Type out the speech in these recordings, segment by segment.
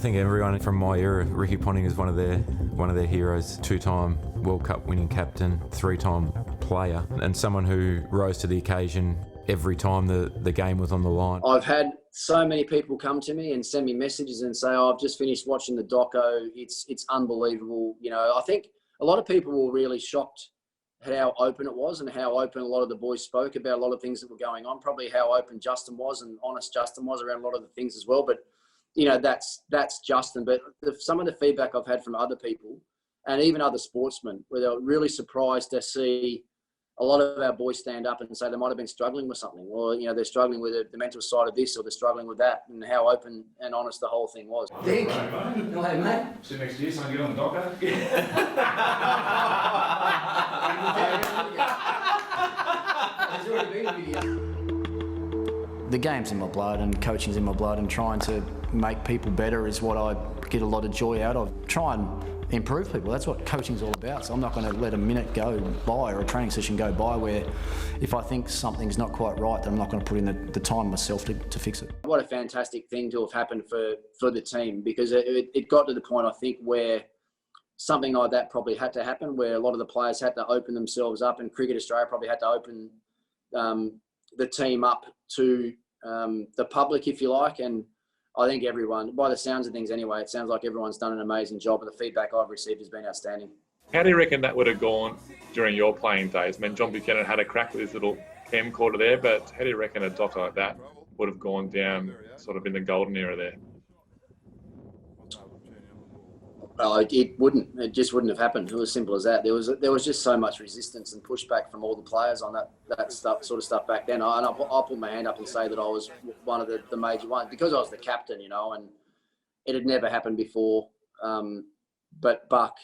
think everyone from my era, Ricky Ponting is one of their heroes. 2-time World Cup winning captain, 3-time player, and someone who rose to the occasion every time the game was on the line. I've had so many people come to me and send me messages and say, "Oh, I've just finished watching the doco. It's unbelievable." You know, I think a lot of people were really shocked at how open it was and how open a lot of the boys spoke about a lot of things that were going on. Probably how open Justin was and honest Justin was around a lot of the things as well. But you know, that's Justin. But some of the feedback I've had from other people and even other sportsmen, where they were really surprised to see a lot of our boys stand up and say they might have been struggling with something, or you know, they're struggling with the mental side of this, or they're struggling with that, and how open and honest the whole thing was. Dick, no, hey mate. See you next year, son. Get on the doco. The game's in my blood and coaching's in my blood, and trying to make people better is what I get a lot of joy out of. Try and improve people. That's what coaching's all about. So I'm not going to let a minute go by or a training session go by where if I think something's not quite right, then I'm not going to put in the time myself to fix it. What a fantastic thing to have happened for the team, because it got to the point, I think, where something like that probably had to happen, where a lot of the players had to open themselves up, and Cricket Australia probably had to open the team up to the public, if you like. And I think everyone, by the sounds of things anyway, it sounds like everyone's done an amazing job, and the feedback I've received has been outstanding. How do you reckon that would have gone during your playing days? I mean, John Buchanan had a crack with his little camcorder there, but how do you reckon a doc like that would have gone down sort of in the golden era there? It wouldn't. It just wouldn't have happened. It was simple as that. There was just so much resistance and pushback from all the players on that stuff, sort of stuff back then. I'll put my hand up and say that I was one of the major ones, because I was the captain, you know, and it had never happened before. But Buck,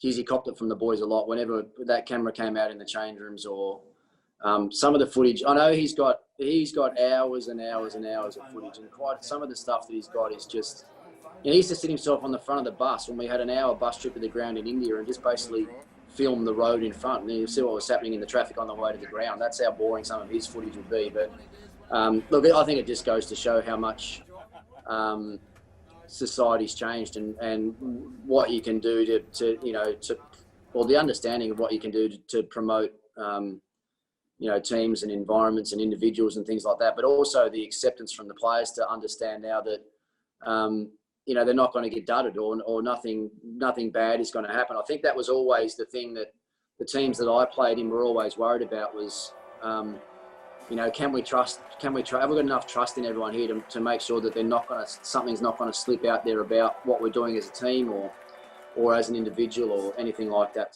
geez, he copped it from the boys a lot. Whenever that camera came out in the change rooms, or some of the footage, I know he's got hours and hours and hours of footage, and quite some of the stuff that he's got is just. He used to sit himself on the front of the bus when we had an hour bus trip to the ground in India, and just basically film the road in front, and you see what was happening in the traffic on the way to the ground. That's how boring some of his footage would be. But look, I think it just goes to show how much society's changed, and what you can do or the understanding of what you can do to promote teams and environments and individuals and things like that. But also the acceptance from the players to understand now that they're not going to get dudded, or nothing bad is going to happen. I think that was always the thing that the teams that I played in were always worried about was, can we trust? Have we got enough trust in everyone here to make sure that something's not going to slip out there about what we're doing as a team or as an individual or anything like that.